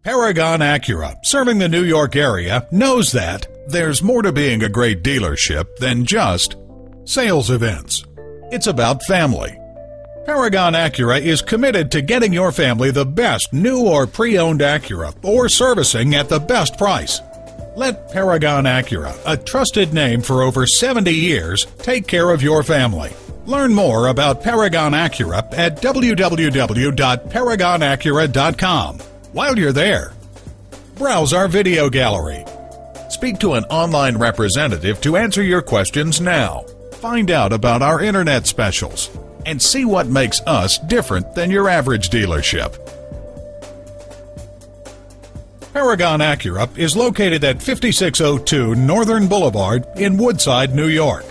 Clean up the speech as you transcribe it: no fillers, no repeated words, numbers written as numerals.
Paragon Acura, serving the New York area, knows that there's more to being a great dealership than just sales events. It's about family. Paragon Acura is committed to getting your family the best new or pre-owned Acura or servicing at the best price. Let Paragon Acura, a trusted name for over 70 years, take care of your family. Learn more about Paragon Acura at www.paragonacura.com. While you're there, browse our video gallery. Speak to an online representative to answer your questions now. Find out about our internet specials and see what makes us different than your average dealership. Paragon Acura is located at 5602 Northern Boulevard in Woodside, New York.